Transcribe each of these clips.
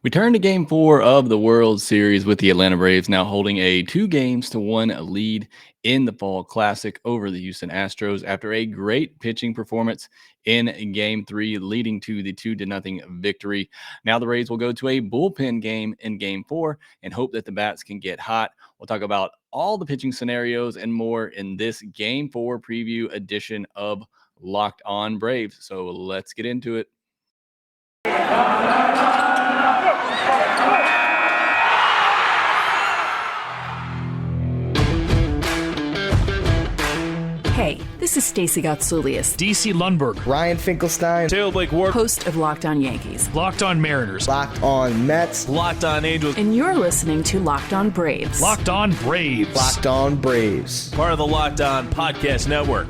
We turn to game four of the World Series with the Atlanta Braves now holding a 2-1 lead in the Fall Classic over the Houston Astros after a great pitching performance in game three, leading to the 2-0 victory. Now the Braves will go to a bullpen game in game four and hope that the bats can get hot. We'll talk about all the pitching scenarios and more in this game four preview edition of Locked On Braves. So let's get into it. Hey, this is Stacey Gotsoulias, DC Lundberg, Ryan Finkelstein, Taylor Blake Ward, host of Locked On Yankees, Locked On Mariners, Locked On Mets, Locked On Angels, and you're listening to Locked On Braves. Locked On Braves, Locked On Braves, part of the Locked On Podcast Network.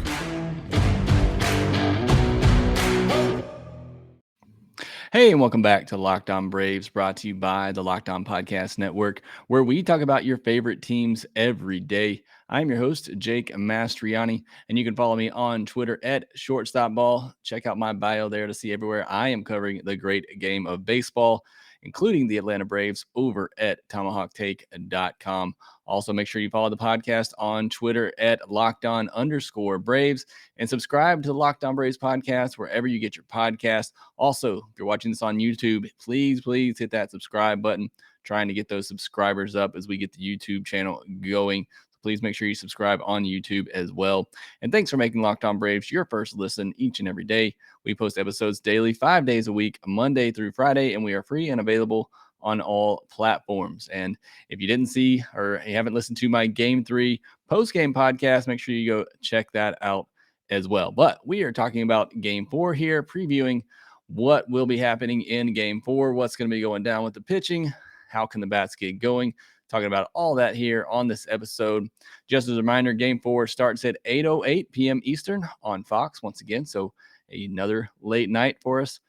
Hey, and welcome back to Locked On Braves, brought to you by the Locked On Podcast Network, where we talk about your favorite teams every day. I'm your host, Jake Mastriani, and you can follow me on Twitter at ShortstopBall. Check out my bio there to see everywhere I am covering the great game of baseball, including the Atlanta Braves over at TomahawkTake.com. Also, make sure you follow the podcast on Twitter at LockedOn_Braves and subscribe to the Locked On Braves podcast wherever you get your podcast. Also, if you're watching this on YouTube, please hit that subscribe button. Trying to get those subscribers up as we get the YouTube channel going. Please make sure you subscribe on YouTube as well. And thanks for making Locked On Braves your first listen each and every day. We post episodes daily, 5 days a week, Monday through Friday, and we are free and available on all platforms. And if you didn't see or you haven't listened to my Game 3 post-game podcast, make sure you go check that out as well. But we are talking about Game 4 here, previewing what will be happening in Game 4, what's going to be going down with the pitching, how can the bats get going. Talking about all that here on this episode. Just as a reminder, Game 4 starts at 8:08 p.m. Eastern on Fox once again, so another late night for us.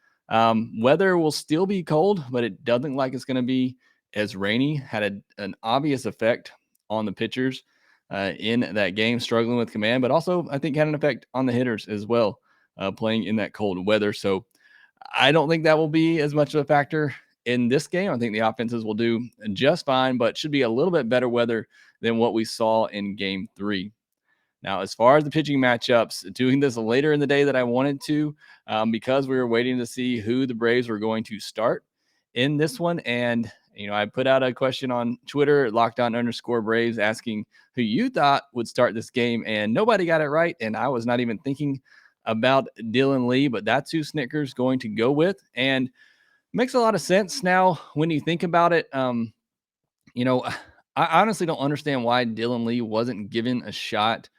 Weather will still be cold, but it doesn't look like it's going to be as rainy. Had an obvious effect on the pitchers in that game, struggling with command, but also I think had an effect on the hitters as well, playing in that cold weather. So I don't think that will be as much of a factor in this game. I think the offenses will do just fine, but should be a little bit better weather than what we saw in Game 3. Now, as far as the pitching matchups, doing this later in the day that I wanted to, because we were waiting to see who the Braves were going to start in this one. And, I put out a question on Twitter, LockedOn_Braves, asking who you thought would start this game, and nobody got it right. And I was not even thinking about Dylan Lee, but that's who Snitker's going to go with. And makes a lot of sense now when you think about it. I honestly don't understand why Dylan Lee wasn't given a shot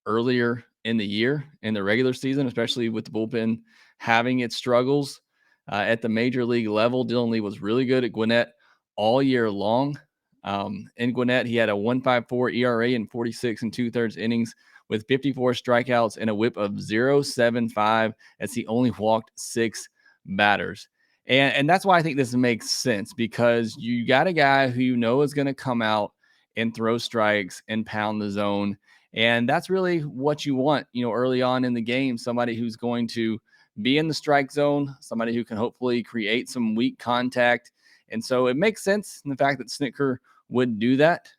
earlier in the year in the regular season, especially with the bullpen having its struggles at the major league level. Dylan Lee was really good at Gwinnett all year long. In Gwinnett, he had a 1.54 ERA in 46 2/3 innings with 54 strikeouts and a whip of 0.75 as he only walked 6 batters. And that's why I think this makes sense, because you got a guy who is going to come out and throw strikes and pound the zone. And that's really what you want, early on in the game, somebody who's going to be in the strike zone, somebody who can hopefully create some weak contact. And so it makes sense in the fact that Snitker would do that.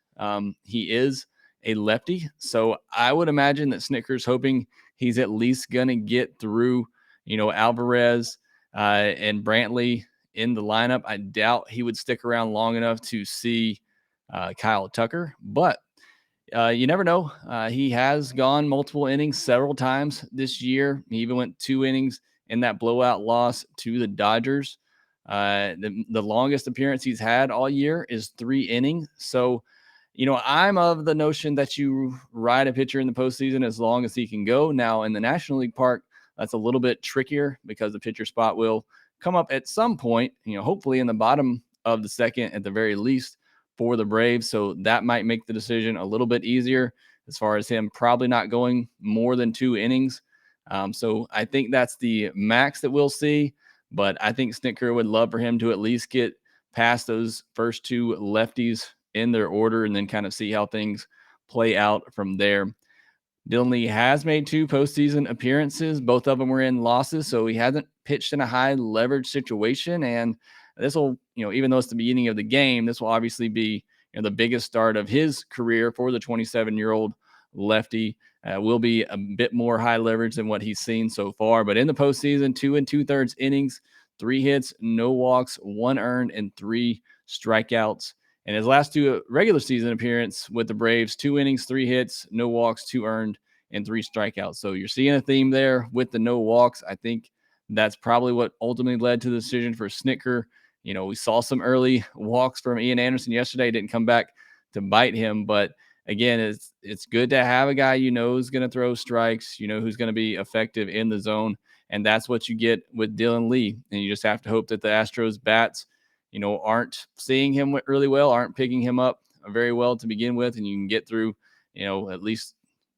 He is a lefty. So I would imagine that Snitker's hoping he's at least going to get through, Alvarez and Brantley in the lineup. I doubt he would stick around long enough to see Kyle Tucker, but you never know. He has gone multiple innings several times this year. He even went 2 innings in that blowout loss to the Dodgers. The longest appearance he's had all year is 3 innings. So, I'm of the notion that you ride a pitcher in the postseason as long as he can go. Now, in the National League Park, that's a little bit trickier because the pitcher spot will come up at some point, hopefully in the bottom of the second at the very least for the Braves. So that might make the decision a little bit easier as far as him probably not going more than 2 innings. So I think that's the max that we'll see. But I think Snitker would love for him to at least get past those first 2 lefties in their order and then kind of see how things play out from there. Dylan Lee has made 2 postseason appearances. Both of them were in losses, so he hasn't pitched in a high leverage situation. And This will, even though it's the beginning of the game, this will obviously be the biggest start of his career for the 27-year-old lefty. Will be a bit more high leverage than what he's seen so far. But in the postseason, 2 2/3 innings, 3 hits, no walks, 1 earned, and 3 strikeouts. And his last 2 regular season appearance with the Braves, 2 innings, 3 hits, no walks, 2 earned, and 3 strikeouts. So you're seeing a theme there with the no walks. I think that's probably what ultimately led to the decision for Snitker. We saw some early walks from Ian Anderson yesterday. Didn't come back to bite him, but again, it's good to have a guy is going to throw strikes, who's going to be effective in the zone, and that's what you get with Dylan Lee. And you just have to hope that the Astros bats, aren't seeing him really well, aren't picking him up very well to begin with, and you can get through, at least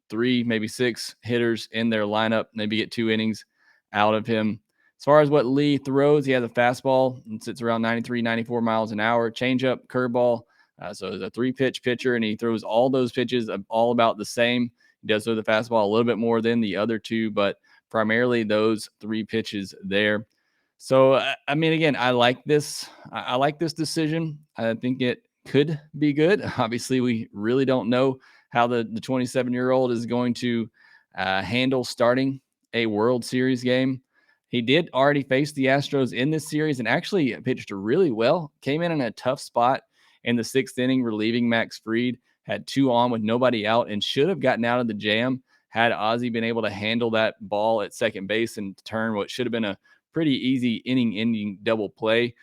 3, maybe 6 hitters in their lineup, maybe get 2 innings out of him. As far as what Lee throws, he has a fastball and sits around 93, 94 miles an hour, changeup, curveball. So he's a 3-pitch pitcher, and he throws all those pitches all about the same. He does throw the fastball a little bit more than the other 2, but primarily those 3 pitches there. So, again, I like this. I like this decision. I think it could be good. Obviously, we really don't know how the 27-year-old is going to handle starting a World Series game. He did already face the Astros in this series and actually pitched really well. Came in a tough spot in the 6th inning, relieving Max Fried. Had 2 on with nobody out and should have gotten out of the jam had Ozzie been able to handle that ball at second base and turn what should have been a pretty easy inning-ending double play.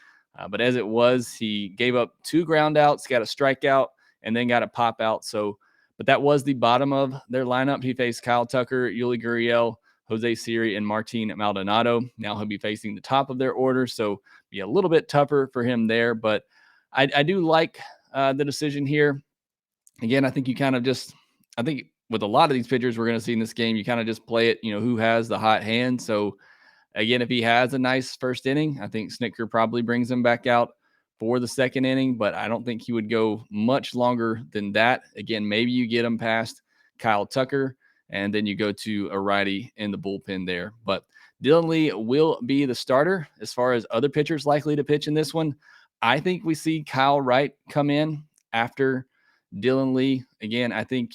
But as it was, he gave up 2 ground outs, got a strikeout, and then got a pop out. But that was the bottom of their lineup. He faced Kyle Tucker, Yuli Gurriel, Jose Siri, and Martin Maldonado. Now he'll be facing the top of their order, so be a little bit tougher for him there. But I do like the decision here. Again, I think you kind of I think with a lot of these pitchers we're going to see in this game, you kind of just play it, who has the hot hand. So again, if he has a nice first inning, I think Snitker probably brings him back out for the 2nd inning, but I don't think he would go much longer than that. Again, maybe you get him past Kyle Tucker, and then you go to a righty in the bullpen there. But Dylan Lee will be the starter. As far as other pitchers likely to pitch in this one, I think we see Kyle Wright come in after Dylan Lee. Again, I think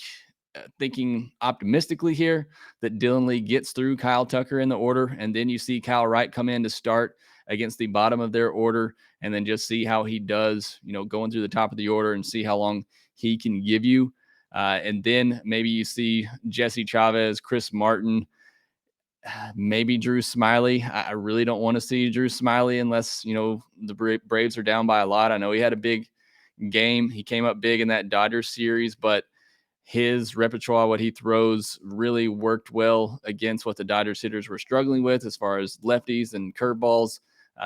thinking optimistically here that Dylan Lee gets through Kyle Tucker in the order, and then you see Kyle Wright come in to start against the bottom of their order, and then just see how he does, going through the top of the order and see how long he can give you. And then maybe you see Jesse Chavez, Chris Martin, maybe Drew Smiley. I really don't want to see Drew Smiley unless, the Braves are down by a lot. I know he had a big game. He came up big in that Dodgers series, but his repertoire, what he throws, really worked well against what the Dodgers hitters were struggling with as far as lefties and curveballs.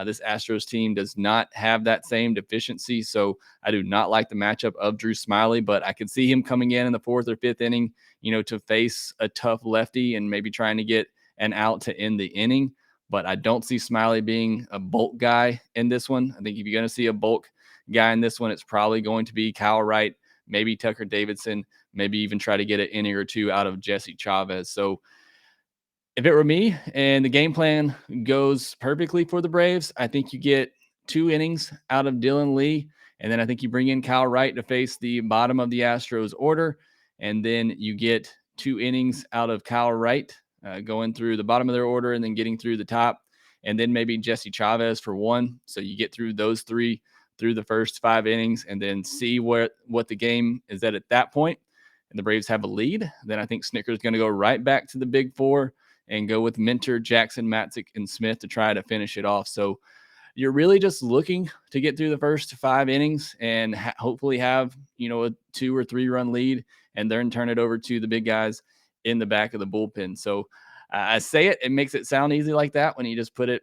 This Astros team does not have that same deficiency, so I do not like the matchup of Drew Smiley, but I could see him coming in the 4th or 5th inning, to face a tough lefty and maybe trying to get an out to end the inning. But I don't see Smiley being a bulk guy in this one. I think if you're going to see a bulk guy in this one, it's probably going to be Kyle Wright, maybe Tucker Davidson, maybe even try to get an inning or 2 out of Jesse Chavez. So if it were me and the game plan goes perfectly for the Braves, I think you get 2 innings out of Dylan Lee, and then I think you bring in Kyle Wright to face the bottom of the Astros order, and then you get 2 innings out of Kyle Wright going through the bottom of their order and then getting through the top, and then maybe Jesse Chavez for 1. So you get through those 3 through the first 5 innings and then see what the game is at that point. And the Braves have a lead, then I think Snitker is going to go right back to the big 4 and go with Minter, Jackson, Matzik, and Smith to try to finish it off. So you're really just looking to get through the first 5 innings and hopefully have, a 2 or 3 run lead and then turn it over to the big guys in the back of the bullpen. So I say it makes it sound easy like that when you just put it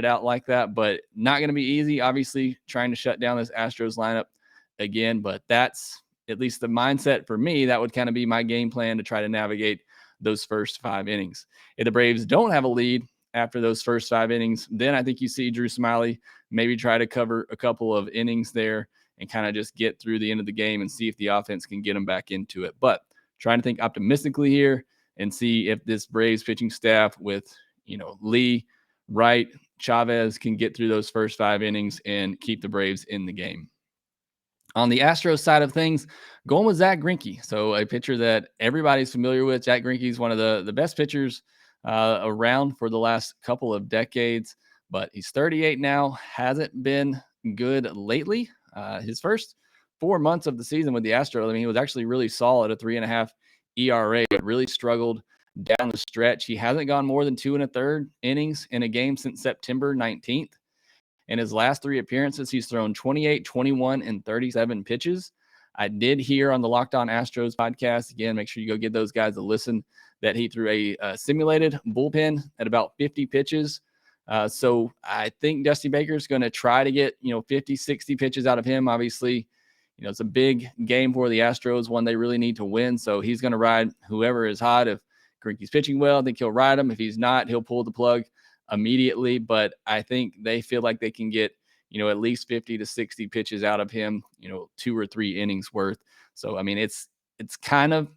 out like that, but not going to be easy. Obviously trying to shut down this Astros lineup again, but that's at least the mindset for me. That would kind of be my game plan to try to navigate those first 5 innings. If the Braves don't have a lead after those first 5 innings, then I think you see Drew Smiley maybe try to cover a couple of innings there and kind of just get through the end of the game and see if the offense can get them back into it. But trying to think optimistically here and see if this Braves pitching staff with, Lee, Wright, Chavez can get through those first 5 innings and keep the Braves in the game. On the Astros side of things, going with Zach Greinke. So a pitcher that everybody's familiar with. Zach Greinke is one of the best pitchers around for the last couple of decades, but he's 38 now, hasn't been good lately. His first 4 months of the season with the Astros, I mean, he was actually really solid at 3.5 ERA, but really struggled down the stretch. He hasn't gone more than 2 1/3 innings in a game since September 19th. In his last 3 appearances, he's thrown 28, 21, and 37 pitches. I did hear on the Locked On Astros podcast, again, make sure you go give those guys a listen, that he threw a simulated bullpen at about 50 pitches. So I think Dusty Baker's going to try to get, 50, 60 pitches out of him. Obviously, it's a big game for the Astros, one they really need to win. So he's going to ride whoever is hot. If Grinky's pitching well, I think he'll ride him. If he's not, he'll pull the plug immediately. But I think they feel like they can get, at least 50 to 60 pitches out of him, 2 or 3 innings worth. So, I mean, it's kind of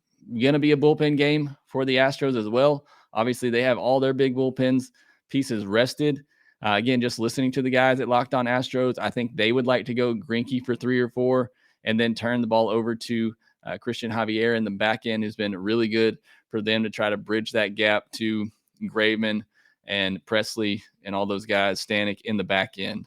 going to be a bullpen game for the Astros as well. Obviously, they have all their big bullpens pieces rested. Again, just listening to the guys at Locked On Astros, I think they would like to go Grinky for 3 or 4 and then turn the ball over to Christian Javier in the back end, who's been really good for them to try to bridge that gap to Graveman and Presley and all those guys, Stanek in the back end.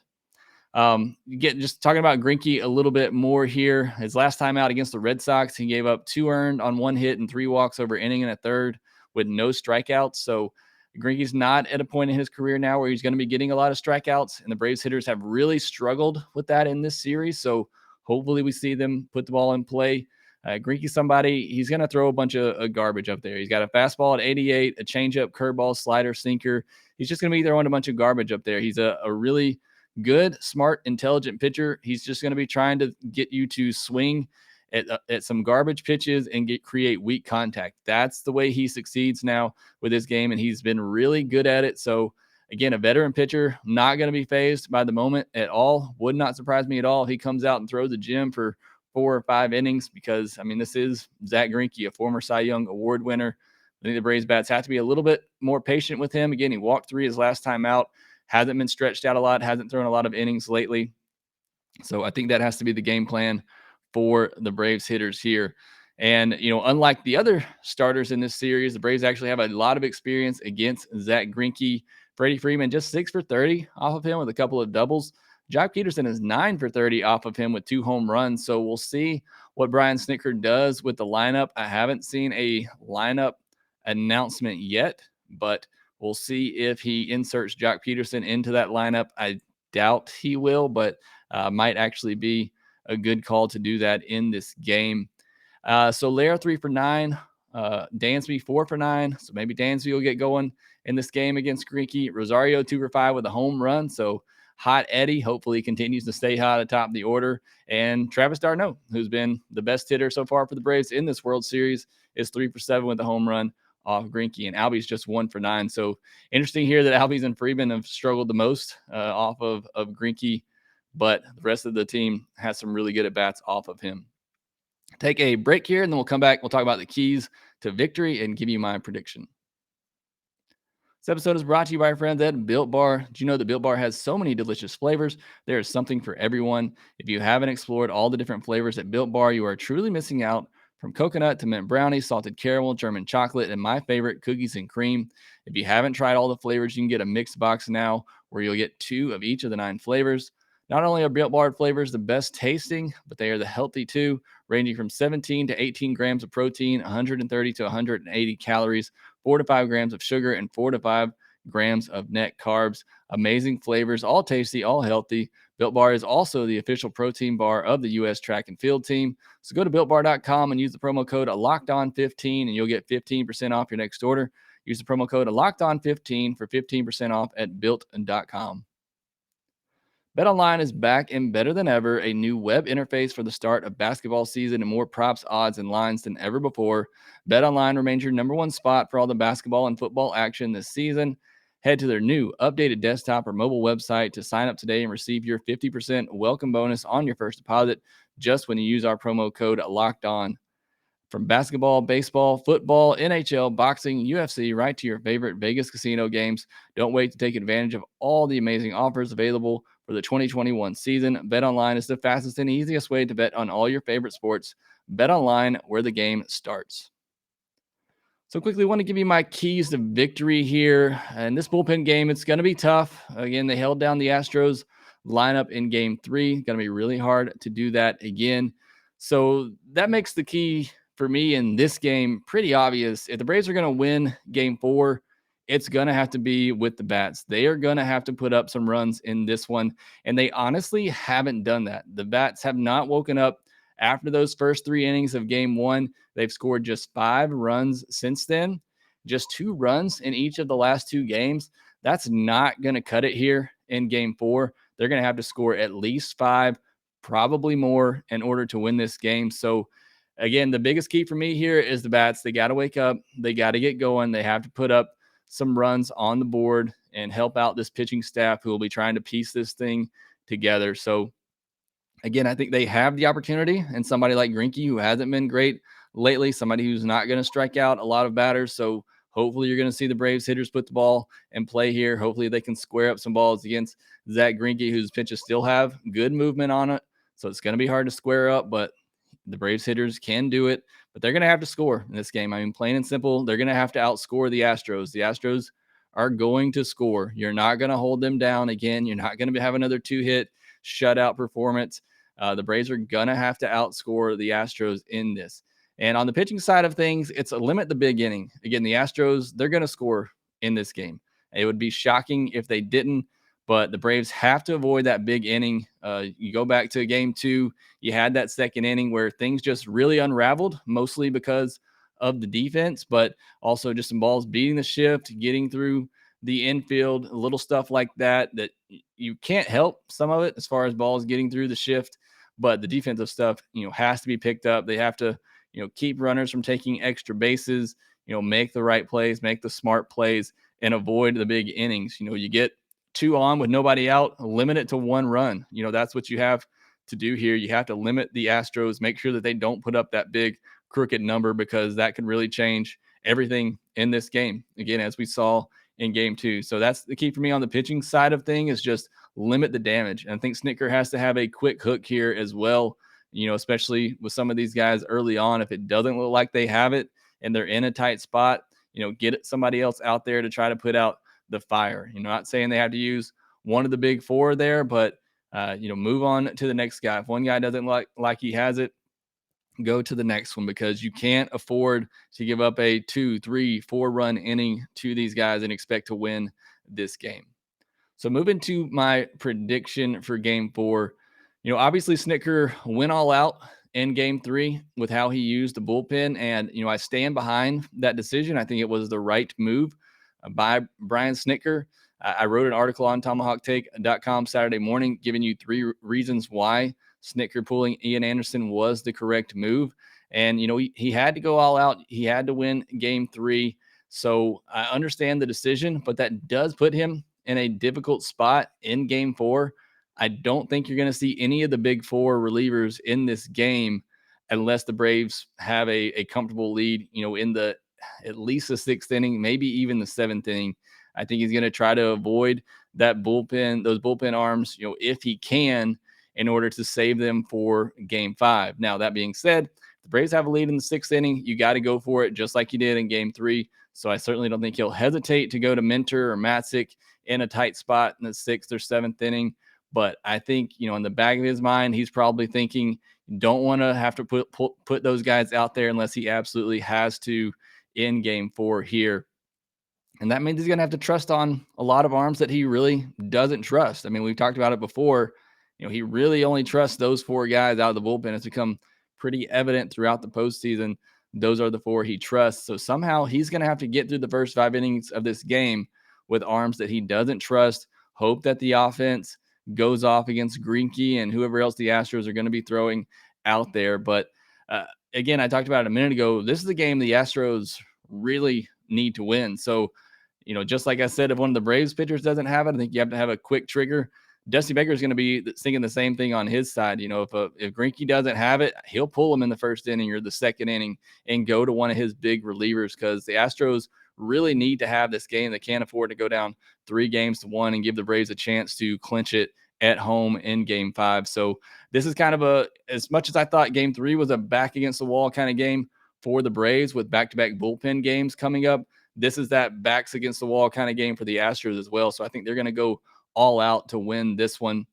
Just talking about Grinky a little bit more here. His last time out against the Red Sox, he gave up 2 earned on 1 hit and 3 walks over inning and a third with no strikeouts. So Grinky's not at a point in his career now where he's going to be getting a lot of strikeouts, and the Braves hitters have really struggled with that in this series. So hopefully we see them put the ball in play. Grinky's somebody, he's going to throw a bunch of garbage up there. He's got a fastball at 88, a changeup, curveball, slider, sinker. He's just going to be throwing a bunch of garbage up there. He's a really good, smart, intelligent pitcher. He's just going to be trying to get you to swing at some garbage pitches and create weak contact. That's the way he succeeds now with his game, and he's been really good at it. So, again, a veteran pitcher, not going to be fazed by the moment at all. Would not surprise me at all if he comes out and throws the gym for 4 or 5 innings because, I mean, this is Zach Greinke, a former Cy Young Award winner. I think the Braves bats have to be a little bit more patient with him. Again, he walked 3 his last time out, hasn't been stretched out a lot, hasn't thrown a lot of innings lately. So I think that has to be the game plan for the Braves hitters here. And, unlike the other starters in this series, the Braves actually have a lot of experience against Zach Greinke. Freddie Freeman just 6 for 30 off of him with a couple of doubles. Jock Peterson is 9 for 30 off of him with 2 home runs. So we'll see what Brian Snitker does with the lineup. I haven't seen a lineup announcement yet, but we'll see if he inserts Jock Peterson into that lineup. I doubt he will, but might actually be a good call to do that in this game. So Lair 3 for 9, Dansby 4 for 9. So maybe Dansby will get going in this game against Grinky. Rosario 2 for 5 with a home run. So hot Eddie hopefully continues to stay hot atop the order. And Travis d'Arnaud, who's been the best hitter so far for the Braves in this World Series, is 3 for 7 with a home run off Grinky. And Albie's just 1 for 9. So interesting here that Albies and Freeman have struggled the most off of Grinky, but the rest of the team has some really good at-bats off of him. Take a break here, and then we'll come back. We'll talk about the keys to victory and give you my prediction. This episode is brought to you by our friends at Built Bar. Did you know that Built Bar has so many delicious flavors? There is something for everyone. If you haven't explored all the different flavors at Built Bar, you are truly missing out. From coconut to mint brownie, salted caramel, German chocolate, and my favorite, cookies and cream. If you haven't tried all the flavors, you can get a mixed box now where you'll get 2 of each of the 9 flavors. Not only are Built Bar flavors the best tasting, but they are the healthy too, ranging from 17 to 18 grams of protein, 130 to 180 calories, 4 to 5 grams of sugar, and 4 to 5 grams of net carbs. Amazing flavors, all tasty, all healthy. Built Bar is also the official protein bar of the U.S. track and field team. So go to BuiltBar.com and use the promo code LOCKEDON15 and you'll get 15% off your next order. Use the promo code LOCKEDON15 for 15% off at Built.com. BetOnline is back and better than ever. A new web interface for the start of basketball season and more props, odds, and lines than ever before. BetOnline remains your number one spot for all the basketball and football action this season. Head to their new updated desktop or mobile website to sign up today and receive your 50% welcome bonus on your first deposit just when you use our promo code LOCKEDON. From basketball, baseball, football, NHL, boxing, UFC, right to your favorite Vegas casino games. Don't wait to take advantage of all the amazing offers available for the 2021 season. BetOnline is the fastest and easiest way to bet on all your favorite sports. BetOnline, where the game starts. So quickly, want to give you my keys to victory here. And this bullpen game, it's going to be tough. Again, they held down the Astros lineup in game 3. Going to be really hard to do that again. So that makes the key for me in this game pretty obvious. If the Braves are going to win game 4, it's going to have to be with the bats. They are going to have to put up some runs in this one. And they honestly haven't done that. The bats have not woken up after those first 3 innings of game 1. They've scored just 5 runs since then, just 2 runs in each of the last 2 games. That's not going to cut it here in game 4. They're going to have to score at least 5, probably more, in order to win this game. So, again, the biggest key for me here is the bats. They got to wake up. They got to get going. They have to put up some runs on the board and help out this pitching staff who will be trying to piece this thing together. So, again, I think they have the opportunity, and somebody like Grinky, who hasn't been great lately, somebody who's not going to strike out a lot of batters. So hopefully you're going to see the Braves hitters put the ball in play here. Hopefully they can square up some balls against Zach Grinky, whose pitches still have good movement on it. So it's going to be hard to square up, but the Braves hitters can do it. But they're going to have to score in this game. I mean, plain and simple, they're going to have to outscore the Astros. The Astros are going to score. You're not going to hold them down again. You're not going to have another 2-hit shutout performance. The Braves are going to have to outscore the Astros in this. And on the pitching side of things, it's a limit the big inning. Again, the Astros, they're going to score in this game. It would be shocking if they didn't, but the Braves have to avoid that big inning. You go back to game 2, you had that second inning where things just really unraveled, mostly because of the defense, but also just some balls beating the shift, getting through the infield, little stuff like that you can't help some of it as far as balls getting through the shift. But the defensive stuff, has to be picked up. They have to, keep runners from taking extra bases, make the right plays, make the smart plays, and avoid the big innings. You get 2 on with nobody out, limit it to 1 run. That's what you have to do here. You have to limit the Astros, make sure that they don't put up that big crooked number, because that could really change everything in this game. Again, as we saw in game 2. So that's the key for me on the pitching side of things, is just limit the damage. And I think Snitker has to have a quick hook here as well, especially with some of these guys early on. If it doesn't look like they have it and they're in a tight spot, get somebody else out there to try to put out the fire. Not saying they have to use one of the big 4 there, but, move on to the next guy. If one guy doesn't like he has it, go to the next one, because you can't afford to give up a 2, 3, 4 run inning to these guys and expect to win this game. So moving to my prediction for game 4, obviously Snitker went all out in game 3 with how he used the bullpen. And, I stand behind that decision. I think it was the right move by Brian Snitker. I wrote an article on tomahawktake.com Saturday morning, giving you 3 reasons why Snitker pulling Ian Anderson was the correct move. And, he had to go all out. He had to win game 3. So I understand the decision, but that does put him in a difficult spot in game 4. I don't think you're going to see any of the big 4 relievers in this game unless the Braves have a comfortable lead, in the at least the 6th inning, maybe even the 7th inning. I think he's going to try to avoid that bullpen, those bullpen arms, if he can, in order to save them for game 5. Now, that being said, the Braves have a lead in the 6th inning. You got to go for it, just like you did in game 3. So I certainly don't think he'll hesitate to go to Minter or Matzik in a tight spot in the 6th or 7th inning. But I think, in the back of his mind, he's probably thinking, don't want to have to put those guys out there unless he absolutely has to in game 4 here. And that means he's going to have to trust on a lot of arms that he really doesn't trust. I mean, we've talked about it before. He really only trusts those 4 guys out of the bullpen. It's become pretty evident throughout the postseason. Those are the 4 he trusts. So somehow he's going to have to get through the first 5 innings of this game with arms that he doesn't trust, hope that the offense goes off against Grinky and whoever else the Astros are going to be throwing out there. But again, I talked about it a minute ago. This is a game the Astros really need to win. So, just like I said, if one of the Braves pitchers doesn't have it, I think you have to have a quick trigger Dusty Baker is going to be thinking the same thing on his side. If Grinky doesn't have it, he'll pull him in the first inning or the second inning and go to one of his big relievers, because the Astros really need to have this game. They can't afford to go down 3-1 and give the Braves a chance to clinch it at home in Game 5. So this is kind of as much as I thought Game 3 was a back against the wall kind of game for the Braves with back-to-back bullpen games coming up, this is that backs against the wall kind of game for the Astros as well. So I think they're going to go all out to win this one.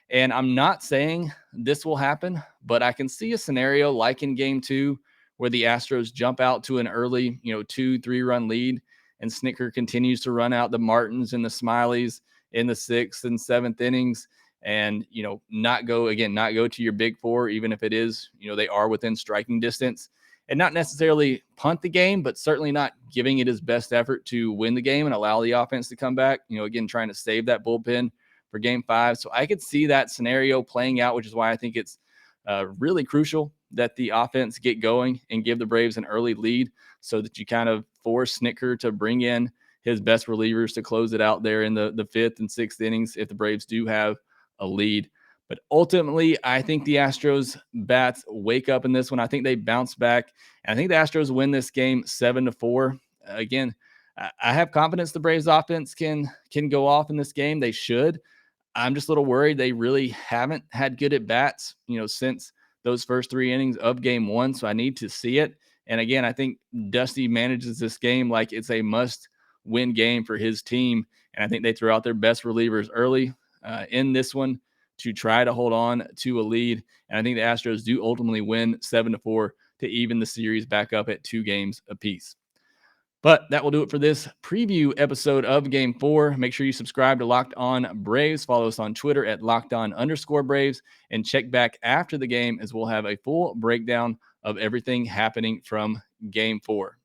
And I'm not saying this will happen, but I can see a scenario like in Game 2 where the Astros jump out to an early, 2-3 run lead, and Snitker continues to run out the Martins and the Smileys in the 6th and 7th innings, and not go to your big four, even if it is, they are within striking distance, and not necessarily punt the game, but certainly not giving it his best effort to win the game and allow the offense to come back, again, trying to save that bullpen for Game 5. So I could see that scenario playing out, which is why I think it's really crucial that the offense get going and give the Braves an early lead, so that you kind of force Snitker to bring in his best relievers to close it out there in the 5th and 6th innings if the Braves do have a lead. But ultimately, I think the Astros bats wake up in this one. I think they bounce back, and I think the Astros win this game 7-4. Again, I have confidence the Braves offense can go off in this game. They should. I'm just a little worried they really haven't had good at bats, since those first 3 innings of Game 1. So I need to see it. And again, I think Dusty manages this game like it's a must-win game for his team. And I think they throw out their best relievers early in this one to try to hold on to a lead. And I think the Astros do ultimately win 7-4 to even the series back up at 2 games apiece. But that will do it for this preview episode of Game 4. Make sure you subscribe to Locked On Braves. Follow us on Twitter at LockedOn_Braves. And check back after the game, as we'll have a full breakdown of everything happening from Game 4.